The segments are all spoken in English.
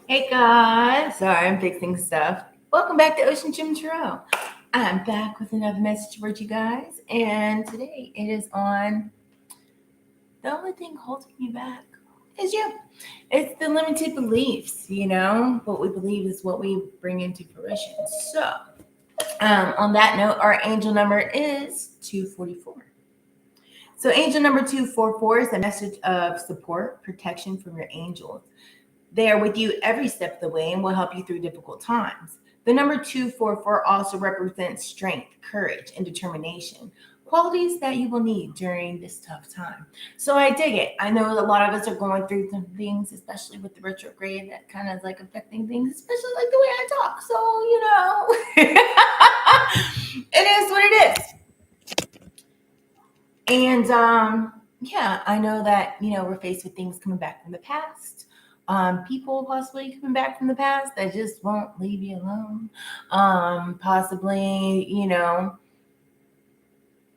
Hey guys, sorry, I'm fixing stuff. Welcome back to OceanGemTarot. I'm back with another message for you guys, and today it is on the only thing holding you back is you. It's the limited beliefs, what we believe is what we bring into fruition. So, on that note, our angel number is 244. So, angel number 244 is a message of support, protection from your angels. They are with you every step of the way and will help you through difficult times. The number 244 also represents strength, courage, and determination, qualities that you will need during this tough time. So I dig it. I know a lot of us are going through some things, especially with the retrograde, that kind of like affecting things, especially like the way I talk. So, it is what it is. And yeah, I know that, we're faced with things coming back from the past. People possibly coming back from the past that just won't leave you alone. Possibly,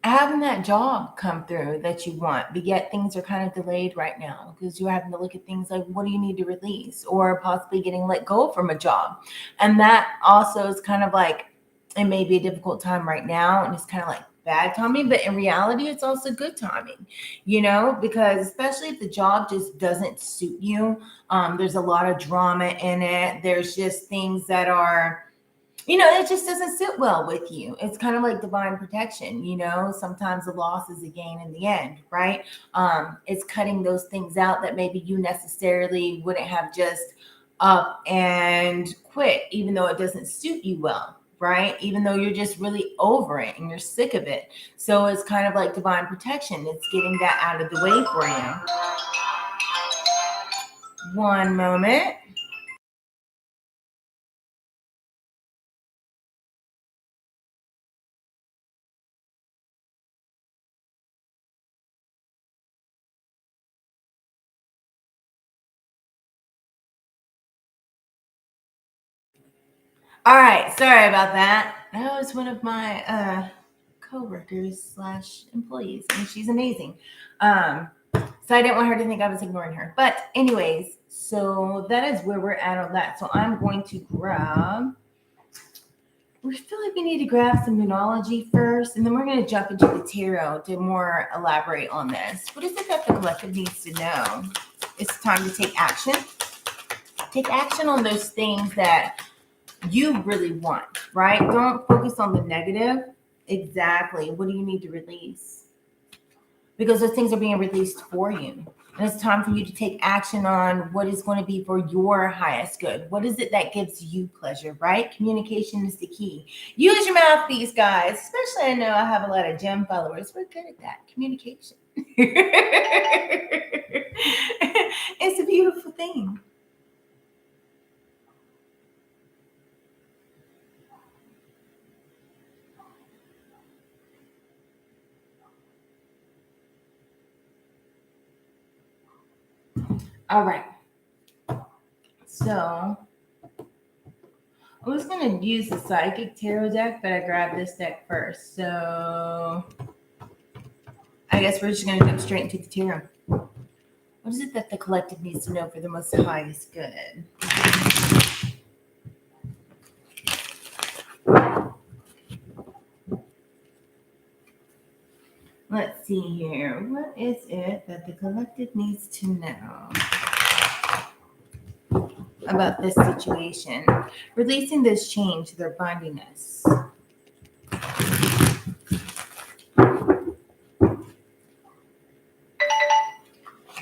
having that job come through that you want, but yet things are kind of delayed right now because you're having to look at things like, what do you need to release? Or possibly getting let go from a job. And that also is kind of like, it may be a difficult time right now. And it's kind of like bad timing, but in reality, it's also good timing, because especially if the job just doesn't suit you, there's a lot of drama in it. There's just things that are, it just doesn't sit well with you. It's kind of like divine protection, sometimes the loss is a gain in the end, right? It's cutting those things out that maybe you necessarily wouldn't have just up and quit, even though it doesn't suit you well, right? Even though you're just really over it and you're sick of it. So it's kind of like divine protection. It's getting that out of the way for you. One moment. All right, sorry about that. That was one of my co-workers slash employees, and she's amazing. So I didn't want her to think I was ignoring her. But anyways, so that is where we're at on that. So I'm going to grab. We feel like we need to grab some numerology first, and then we're going to jump into the tarot to more elaborate on this. What is it that the collective needs to know? It's time to take action. Take action on those things that you really want, right? Don't focus on the negative. Exactly. What do you need to release? Because those things are being released for you. And it's time for you to take action on what is going to be for your highest good. What is it that gives you pleasure, right? Communication is the key. Use your mouthpiece, guys. Especially, I know I have a lot of gem followers. We're good at that. Communication. It's a beautiful thing. All right. So I was going to use the Psychic Tarot deck, but I grabbed this deck first. So I guess we're just going to jump straight into the tarot. What is it that the collective needs to know for the most highest good? Let's see here. What is it that the collective needs to know about this situation? Releasing this chain to their bindiness.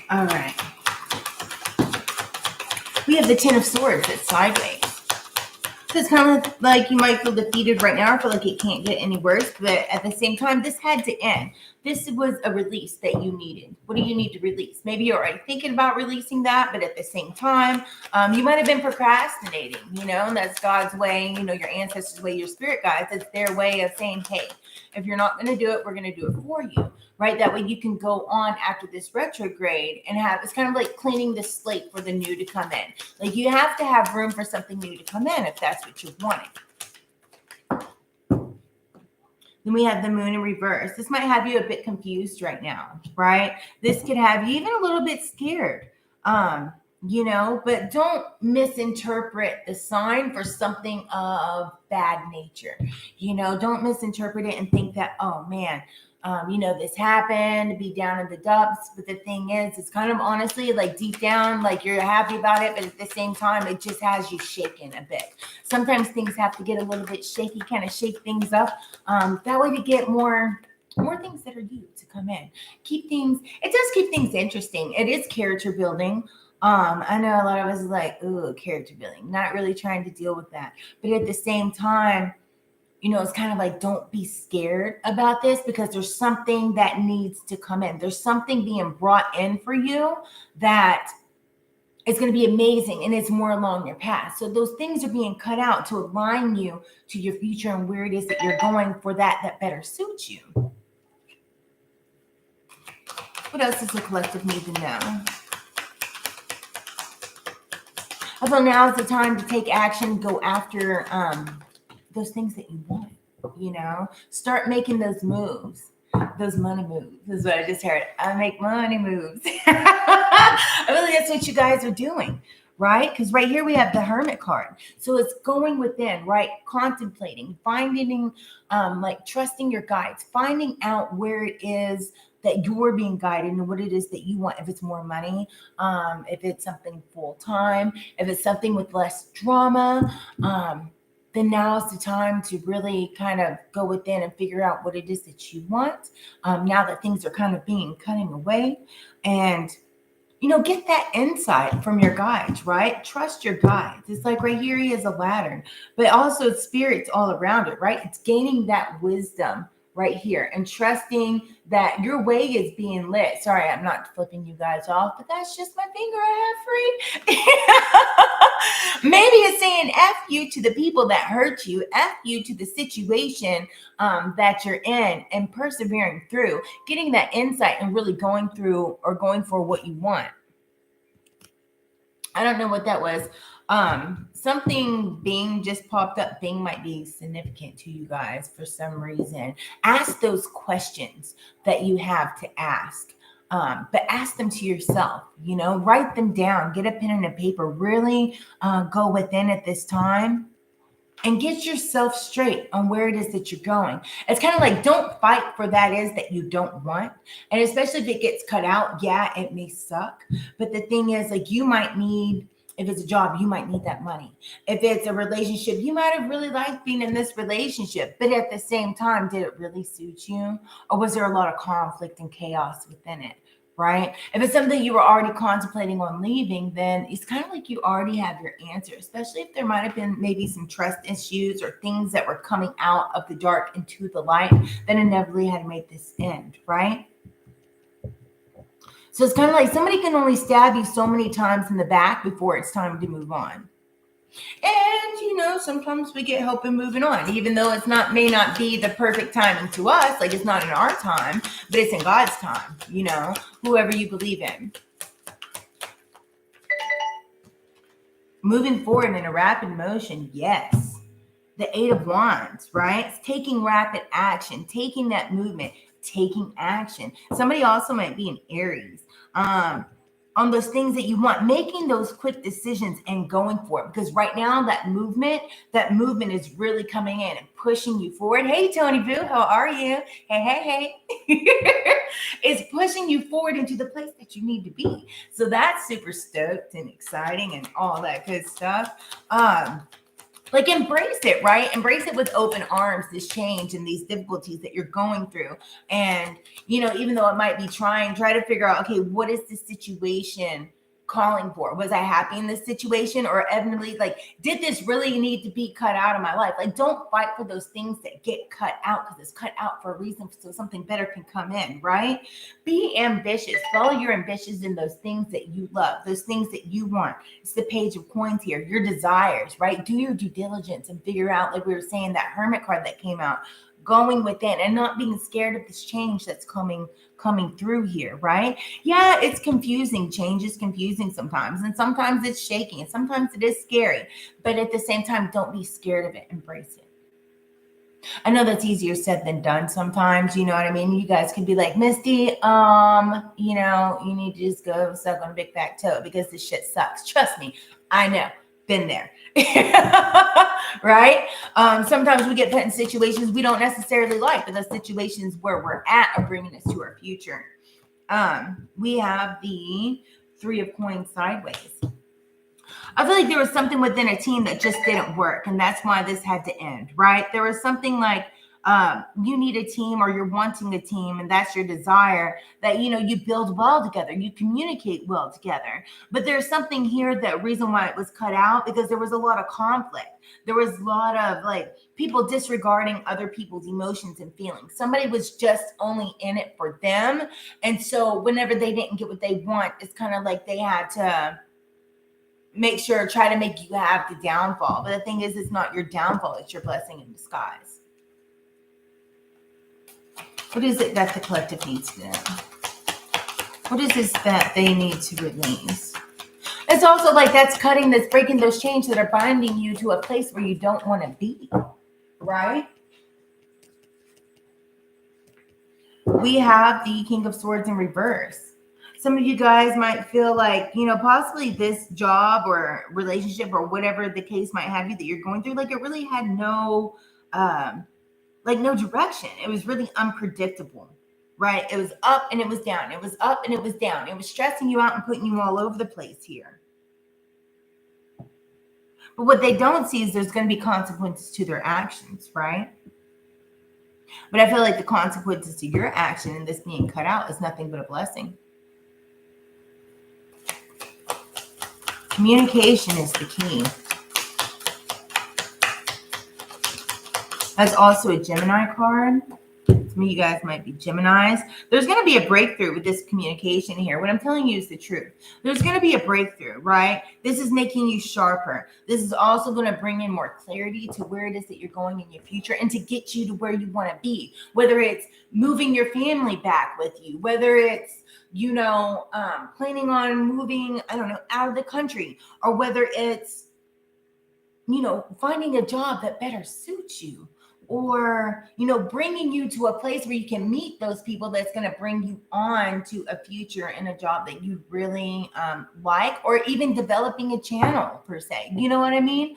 All right. We have the Ten of Swords that's sideways. So it's kind of like you might feel defeated right now. I feel like it can't get any worse, but at the same time, this had to end. This was a release that you needed. What do you need to release? Maybe you're already thinking about releasing that, but at the same time, you might have been procrastinating, and that's God's way, your ancestors' way, your spirit guides. It's their way of saying, hey, if you're not going to do it, we're going to do it for you. Right? That way you can go on after this retrograde and it's kind of like cleaning the slate for the new to come in. Like you have to have room for something new to come in if that's what you're wanting. Then we have the moon in reverse. This might have you a bit confused right now, right? This could have you even a little bit scared. but don't misinterpret the sign for something of bad nature. Don't misinterpret it and think that, oh man, this happened, be down in the dumps. But the thing is, it's kind of honestly like deep down, like you're happy about it, but at the same time, it just has you shaken a bit. Sometimes things have to get a little bit shaky, kind of shake things up. That way to get more things that are you to come in. It does keep things interesting. It is character building. I know a lot of us is like, ooh, character building, not really trying to deal with that. But at the same time, it's kind of like, don't be scared about this because there's something that needs to come in. There's something being brought in for you that is going to be amazing, and it's more along your path. So those things are being cut out to align you to your future and where it is that you're going for that better suits you. What else does the collective need to know? Although now is the time to take action, go after those things that you want, start making those moves, those money moves. This is what I just heard. I make money moves. I really, that's what you guys are doing, right? Because right here we have the Hermit card. So it's going within, right? Contemplating, finding, trusting your guides, finding out where it is that you're being guided and what it is that you want. If it's more money, if it's something full time, if it's something with less drama, then now is the time to really kind of go within and figure out what it is that you want. Now that things are kind of cutting away, and get that insight from your guides, right? Trust your guides. It's like right here, he is a ladder, but also it's spirits all around it, right? It's gaining that wisdom right here and trusting that your way is being lit. Sorry, I'm not flipping you guys off, but that's just my finger I have free. Maybe it's saying F you to the people that hurt you, F you to the situation that you're in, and persevering through, getting that insight and really going through or going for what you want. I don't know what that was. Something Bing just popped up. Bing might be significant to you guys for some reason. Ask those questions that you have to ask. But ask them to yourself, write them down, get a pen and a paper, really go within at this time and get yourself straight on where it is that you're going. It's kind of like, don't fight for that is that you don't want. And especially if it gets cut out, yeah, it may suck. But the thing is, like, you might need, if it's a job, you might need that money. If it's a relationship, you might have really liked being in this relationship, but at the same time, did it really suit you? Or was there a lot of conflict and chaos within it? Right? If it's something you were already contemplating on leaving, then it's kind of like you already have your answer, especially if there might have been maybe some trust issues or things that were coming out of the dark into the light that inevitably had to make this end, right? So it's kind of like somebody can only stab you so many times in the back before it's time to move on. And, sometimes we get help in moving on, even though may not be the perfect timing to us. Like, it's not in our time, but it's in God's time, whoever you believe in. Moving forward in a rapid motion, yes. The Eight of Wands, right? It's taking rapid action, taking that movement, taking action. Somebody also might be an Aries. On those things that you want, making those quick decisions and going for it. Because right now, that movement is really coming in and pushing you forward. Hey, Tony Boo, how are you? Hey. It's pushing you forward into the place that you need to be. So that's super stoked and exciting and all that good stuff. Like, embrace it, right? Embrace it with open arms, this change and these difficulties that you're going through. And, even though it might be try to figure out, okay, what is the situation calling for? Was I happy in this situation? Or evidently, like, did this really need to be cut out of my life? Like, don't fight for those things that get cut out because it's cut out for a reason so something better can come in, right? Be ambitious. Follow your ambitions in those things that you love, those things that you want. It's the Page of Coins here, your desires, right? Do your due diligence and figure out, like we were saying, that Hermit card that came out, going within and not being scared of this change that's coming through here, right? Yeah, it's confusing. Change is confusing sometimes, and sometimes it's shaky, and sometimes it is scary. But at the same time, don't be scared of it. Embrace it. I know that's easier said than done sometimes, you know what I mean? You guys can be like, Misty, you need to just go suck on a big fat toe because this shit sucks. Trust me, I know. Been there. Right? Sometimes we get put in situations we don't necessarily like, but the situations where we're at are bringing us to our future. We have the 3 of Coins sideways. I feel like there was something within a team that just didn't work, and that's why this had to end, right? There was something like you need a team, or you're wanting a team, and that's your desire, that you build well together, you communicate well together. But there's something here, that reason why it was cut out, because there was a lot of conflict. There was a lot of like people disregarding other people's emotions and feelings. Somebody was just only in it for them, and so whenever they didn't get what they want, it's kind of like they had to try to make you have the downfall. But the thing is, it's not your downfall, it's your blessing in disguise. What is it that the collective needs to know? What is this that they need to release? It's also like that's breaking those chains that are binding you to a place where you don't want to be, right? We have the King of Swords in reverse. Some of you guys might feel like, possibly this job or relationship or whatever the case might have you that you're going through, like it really had no direction. It was really unpredictable, right? It was up and it was down. It was up and it was down. It was stressing you out and putting you all over the place here. But what they don't see is there's going to be consequences to their actions, right? But I feel like the consequences to your action and this being cut out is nothing but a blessing. Communication is the key. That's also a Gemini card. Some of you guys might be Geminis. There's going to be a breakthrough with this communication here. What I'm telling you is the truth. There's going to be a breakthrough, right? This is making you sharper. This is also going to bring in more clarity to where it is that you're going in your future and to get you to where you want to be. Whether it's moving your family back with you, whether it's planning on moving, out of the country, or whether it's, finding a job that better suits you, or, bringing you to a place where you can meet those people that's going to bring you on to a future in a job that you really like, or even developing a channel per se. You know what I mean?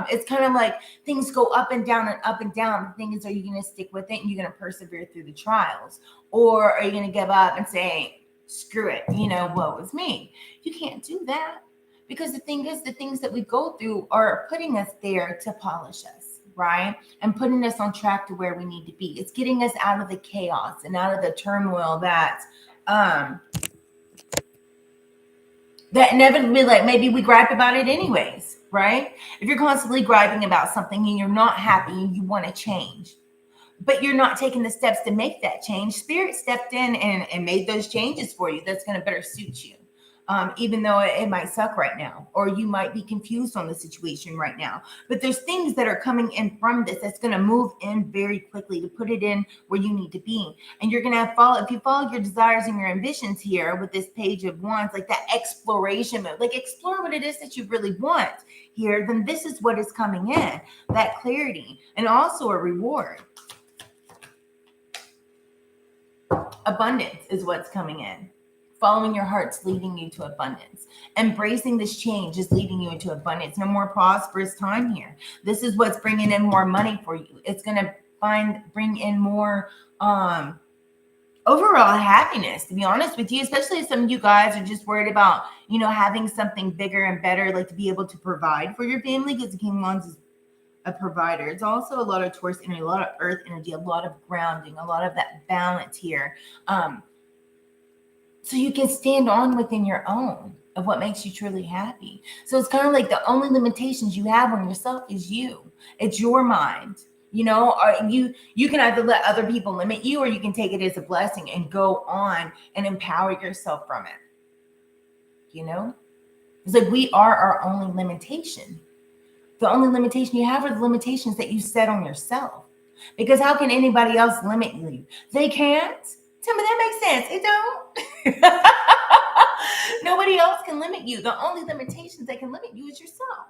It's kind of like things go up and down and up and down. The thing is, are you going to stick with it and you're going to persevere through the trials? Or are you going to give up and say, screw it, what was me? You can't do that, because the thing is, the things that we go through are putting us there to polish us, right? And putting us on track to where we need to be. It's getting us out of the chaos and out of the turmoil that inevitably, like, maybe we gripe about it anyways, right? If you're constantly griping about something and you're not happy and you want to change, but you're not taking the steps to make that change, Spirit stepped in and made those changes for you. That's going to better suit you. Even though it might suck right now, or you might be confused on the situation right now. But there's things that are coming in from this that's going to move in very quickly to put it in where you need to be. And you're going to if you follow your desires and your ambitions here with this Page of Wands, like that exploration mode, like explore what it is that you really want here, then this is what is coming in, that clarity, and also a reward. Abundance is what's coming in. Following your heart's leading you to abundance. Embracing this change is leading you into abundance and a more prosperous time here. This is what's bringing in more money for you. It's going to bring in more overall happiness, to be honest with you, especially if some of you guys are just worried about, having something bigger and better, like to be able to provide for your family, because the King of Wands is a provider. It's also a lot of Taurus energy, a lot of earth energy, a lot of grounding, a lot of that balance here. So you can stand on within your own of what makes you truly happy. So it's kind of like the only limitations you have on yourself is you. It's your mind. Or you can either let other people limit you, or you can take it as a blessing and go on and empower yourself from it. It's like we are our only limitation. The only limitation you have are the limitations that you set on yourself. Because how can anybody else limit you? They can't. Tell me that makes sense. It don't. Nobody else can limit you. The only limitations that can limit you is yourself,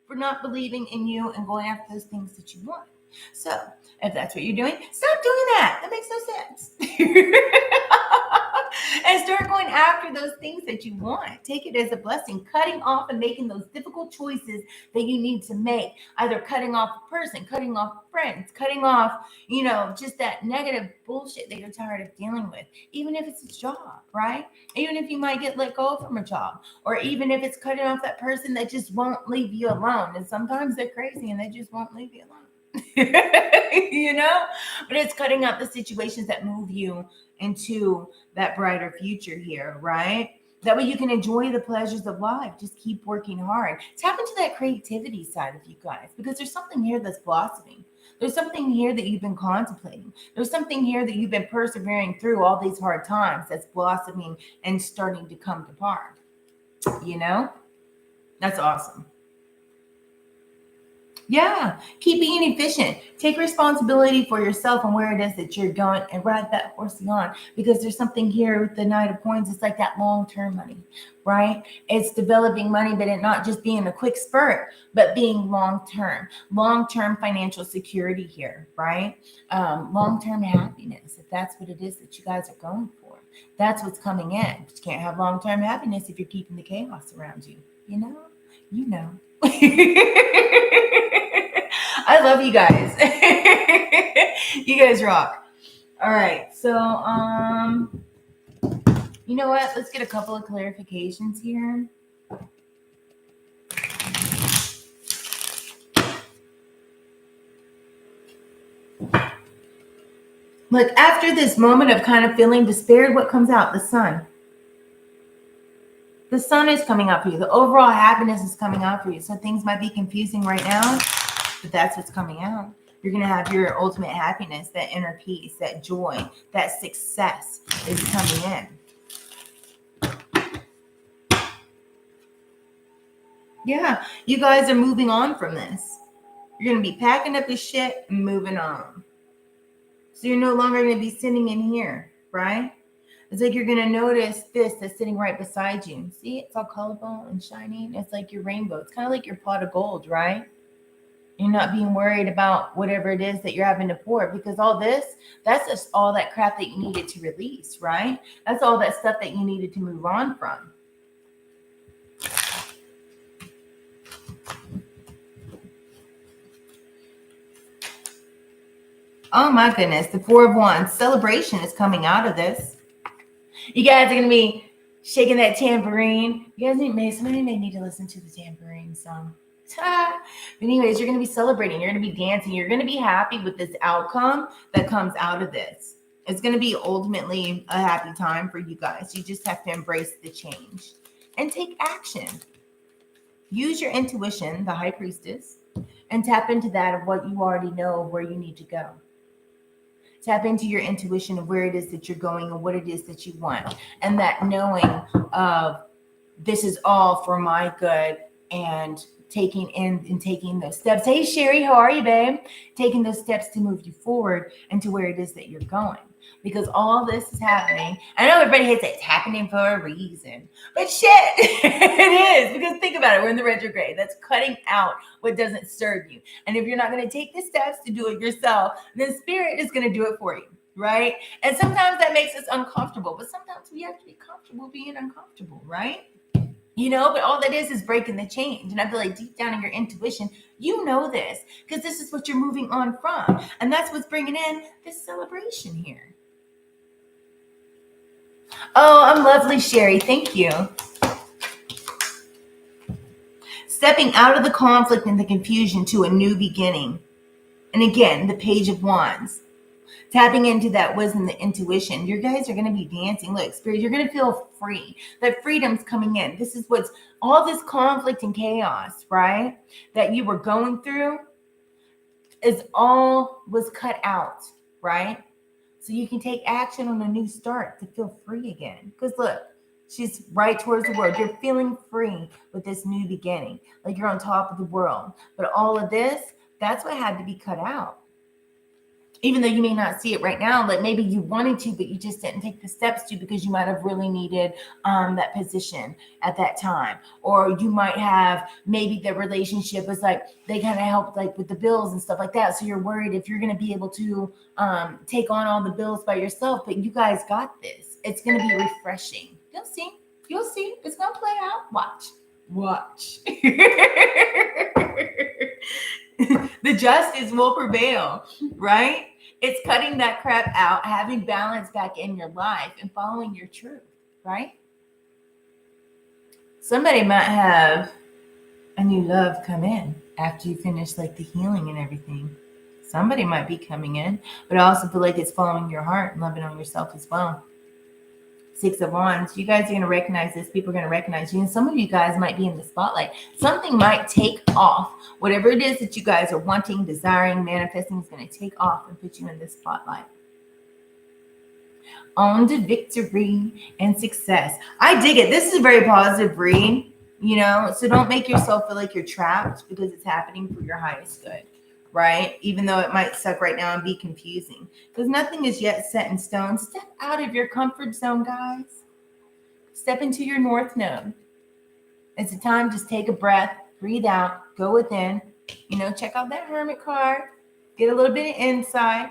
for not believing in you and going after those things that you want. So if that's what you're doing, stop doing that. That makes no sense. And start going after those things that you want. Take it as a blessing, cutting off and making those difficult choices that you need to make. Either cutting off a person, cutting off friends, cutting off, just that negative bullshit that you're tired of dealing with. Even if it's a job, right? Even if you might get let go from a job, or even if it's cutting off that person that just won't leave you alone. And sometimes they're crazy and they just won't leave you alone. But it's cutting out the situations that move you into that brighter future here, right? That way you can enjoy the pleasures of life. Just keep working hard. Tap into that creativity side of you guys, because there's something here that's blossoming. There's something here that you've been contemplating. There's something here that you've been persevering through all these hard times that's blossoming and starting to come to part. That's awesome. Yeah, keep being efficient. Take responsibility for yourself and where it is that you're going, and ride that horsey on, because there's something here with the Knight of Coins. It's like that long-term money, right? It's developing money, but it not just being a quick spurt, but being long-term financial security here, right? Long-term happiness, if that's what it is that you guys are going for. That's what's coming in. But you can't have long-term happiness if you're keeping the chaos around you. You know. I love you guys. You guys rock. All right. So, you know what? Let's get a couple of clarifications here. Look, after this moment of kind of feeling despaired, what comes out? The sun. The sun is coming out for you. The overall happiness is coming out for you. So things might be confusing right now, but that's what's coming out. You're going to have your ultimate happiness, that inner peace, that joy, that success is coming in. Yeah, you guys are moving on from this. You're going to be packing up your shit and moving on. So you're no longer going to be sitting in here, right? It's like you're going to notice this that's sitting right beside you. See, it's all colorful and shining. It's like your rainbow. It's kind of like your pot of gold, right? You're not being worried about whatever it is that you're having to pour, because all this, that's just all that crap that you needed to release, right? That's all that stuff that you needed to move on from. Oh my goodness, the Four of Wands. Celebration is coming out of this. You guys are going to be shaking that tambourine. You guys somebody may need to listen to the tambourine song. But anyways, you're going to be celebrating. You're going to be dancing. You're going to be happy with this outcome that comes out of this. It's going to be ultimately a happy time for you guys. You just have to embrace the change and take action. Use your intuition, the High Priestess, and tap into that of what you already know of where you need to go. Tap into your intuition of where it is that you're going and what it is that you want. And that knowing of this is all for my good, and taking those steps. Hey, Sherry, how are you, babe? Taking those steps to move you forward into where it is that you're going. Because all this is happening. I know everybody hates it. It's happening for a reason. But shit, it is. Because think about it. We're in the retrograde. That's cutting out what doesn't serve you. And if you're not going to take the steps to do it yourself, then Spirit is going to do it for you. Right? And sometimes that makes us uncomfortable. But sometimes we have to be comfortable being uncomfortable. Right? But all that is breaking the change. And I feel like deep down in your intuition, you know this, because this is what you're moving on from. And that's what's bringing in this celebration here. Oh, I'm lovely, Sherry. Thank you. Stepping out of the conflict and the confusion to a new beginning. And again, the Page of Wands. Tapping into that wisdom, the intuition. You guys are going to be dancing. Look, Spirit, you're going to feel free. That freedom's coming in. This is what's all this conflict and chaos, right? That you were going through is all was cut out, right? So you can take action on a new start to feel free again. Because look, she's right towards the world. You're feeling free with this new beginning. Like you're on top of the world. But all of this, that's what had to be cut out. even though you may not see it right now, like maybe you wanted to, but you just didn't take the steps to because you might have really needed that position at that time. Or you might have, maybe the relationship was like, they kind of helped like with the bills and stuff like that. So you're worried if you're going to be able to take on all the bills by yourself, but you guys got this. It's going to be refreshing. You'll see. You'll see. It's going to play out. Watch. The justice will prevail, right? It's cutting that crap out, having balance back in your life, and following your truth, right? Somebody might have a new love come in after you finish like the healing and everything. Somebody might be coming in, but I also feel like it's following your heart and loving on yourself as well. 6 of Wands, you guys are going to recognize this. People are going to recognize you. And some of you guys might be in the spotlight. Something might take off. Whatever it is that you guys are wanting, desiring, manifesting is going to take off and put you in this spotlight. On to victory and success. I dig it. This is a very positive read, so don't make yourself feel like you're trapped because it's happening for your highest good. Right? Even though it might suck right now and be confusing, because nothing is yet set in stone. Step out of your comfort zone, guys. Step into your north node. It's a time, just take a breath, breathe out, go within, check out that hermit card, get a little bit of insight,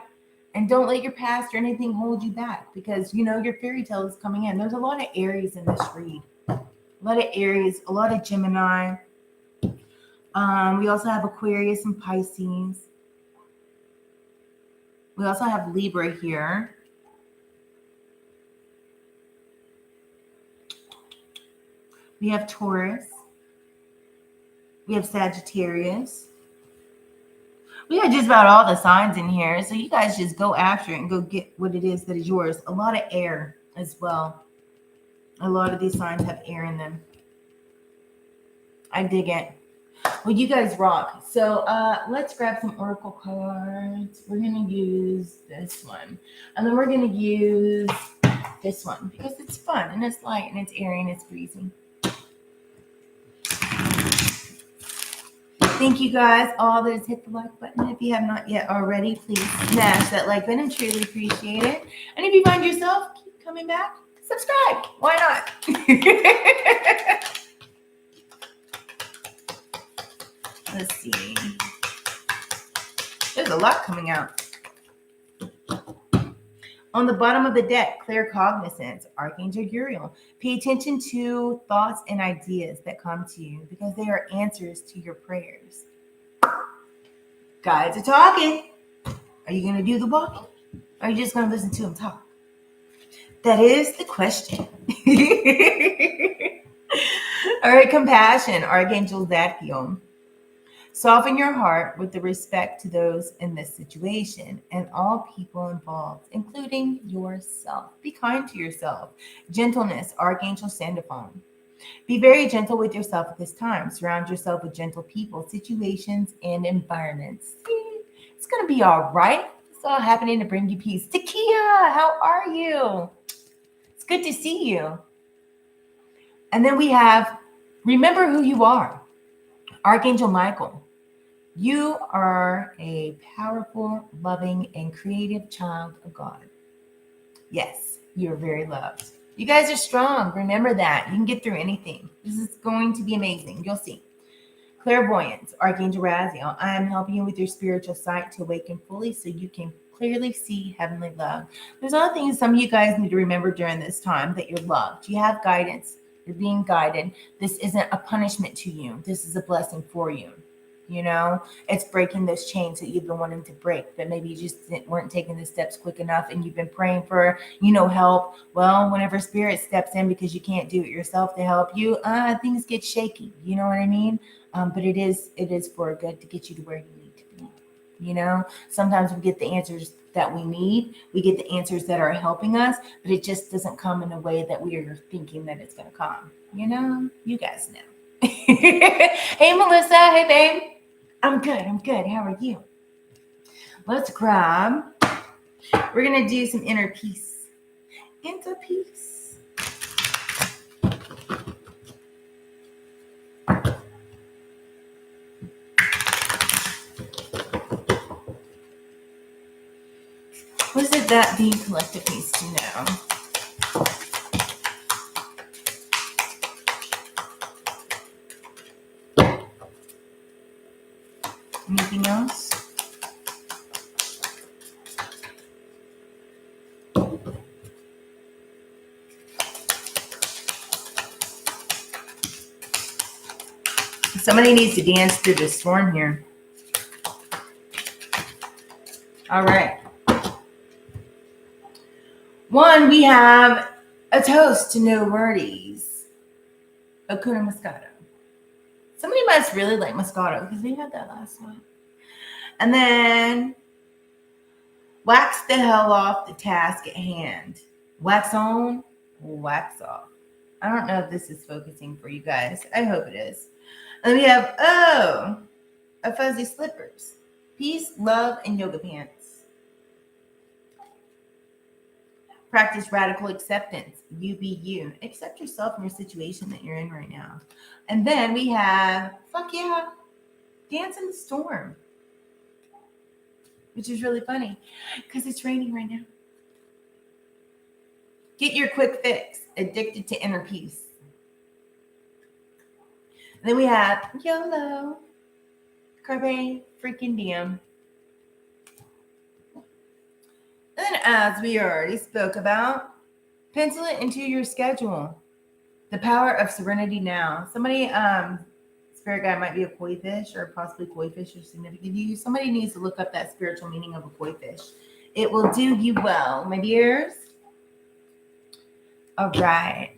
and don't let your past or anything hold you back, because your fairy tale is coming in. There's a lot of Aries in this read. A lot of Aries, a lot of Gemini. We also have Aquarius and Pisces. We also have Libra here. We have Taurus. We have Sagittarius. We have just about all the signs in here. So you guys just go after it and go get what it is that is yours. A lot of air as well. A lot of these signs have air in them. I dig it. Well, you guys rock. So let's grab some oracle cards. We're going to use this one. And then we're going to use this one because it's fun and it's light and it's airy and it's breezy. Thank you guys. All that is hit the like button. If you have not yet already, please smash that like button. I truly appreciate it. And if you find yourself keep coming back, subscribe. Why not? Let's see. There's a lot coming out. On the bottom of the deck, clear cognizance, Archangel Uriel. Pay attention to thoughts and ideas that come to you because they are answers to your prayers. Guides are talking. Are you going to do the walking? Or are you just going to listen to them talk? That is the question. All right, compassion, Archangel Zadkiel. Soften your heart with the respect to those in this situation and all people involved, including yourself. Be kind to yourself. Gentleness, Archangel Sandalphon. Be very gentle with yourself at this time. Surround yourself with gentle people, situations, and environments. It's going to be all right. It's all happening to bring you peace. Takia, how are you? It's good to see you. And then we have, remember who you are. Archangel Michael. You are a powerful, loving, and creative child of God. Yes, you are very loved. You guys are strong. Remember that. You can get through anything. This is going to be amazing. You'll see. Clairvoyance, Archangel Raziel. I am helping you with your spiritual sight to awaken fully so you can clearly see heavenly love. There's other things some of you guys need to remember during this time, that you're loved. You have guidance. You're being guided. This isn't a punishment to you. This is a blessing for you. It's breaking those chains that you've been wanting to break, but maybe you just weren't taking the steps quick enough and you've been praying for, help. Well, whenever spirit steps in because you can't do it yourself to help you, things get shaky. You know what I mean? But it is for good to get you to where you need to be. Sometimes we get the answers that we need. We get the answers that are helping us, but it just doesn't come in a way that we are thinking that it's going to come. You guys know. Hey, Melissa. Hey, babe. I'm good. How are you? Let's grab. We're going to do some inner peace. Inner peace. that the collective needs to know? Anything else? Somebody needs to dance through the storm here. All right. One, we have a toast to no worries. Hakuna Matata. Somebody must really like Moscato because we had that last night. And then wax the hell off the task at hand. Wax on, wax off. I don't know if this is focusing for you guys. I hope it is. And then we have, a fuzzy slippers. Peace, love, and yoga pants. Practice radical acceptance. You be you. Accept yourself and your situation that you're in right now. And then we have, fuck yeah, dance in the storm. Which is really funny because it's raining right now. Get your quick fix. Addicted to inner peace. And then we have YOLO. Carpe freaking diem. And then as we already spoke about, pencil it into your schedule. The power of serenity now. Somebody, spirit guide might be a koi fish or possibly koi fish or significant to you. Somebody needs to look up that spiritual meaning of a koi fish. It will do you well, my dears. All right.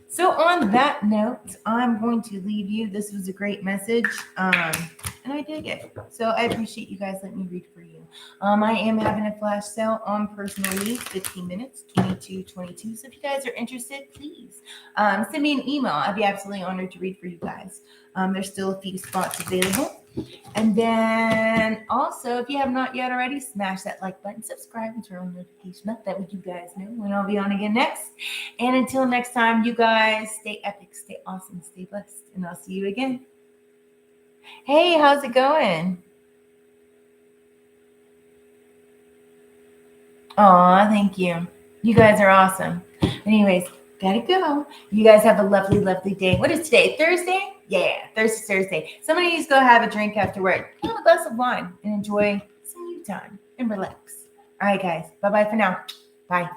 So on that note, I'm going to leave you. This was a great message, and I dig it. So I appreciate you guys letting me read for you. I am having a flash sale on personal leads, 15 minutes, $22.22. So if you guys are interested, please send me an email. I'd be absolutely honored to read for you guys. There's still a few spots available. And then also, if you have not yet already, smash that like button, subscribe, and turn on the notification bell. That way you guys know when I'll be on again next. And until next time, you guys stay epic, stay awesome, stay blessed, and I'll see you again. Hey, how's it going? Aw, thank you. You guys are awesome. Anyways, gotta go. You guys have a lovely, lovely day. What is today? Thursday? Yeah, Thursday. Somebody needs to go have a drink after work. Have a glass of wine and enjoy some you time and relax. All right, guys. Bye-bye for now. Bye.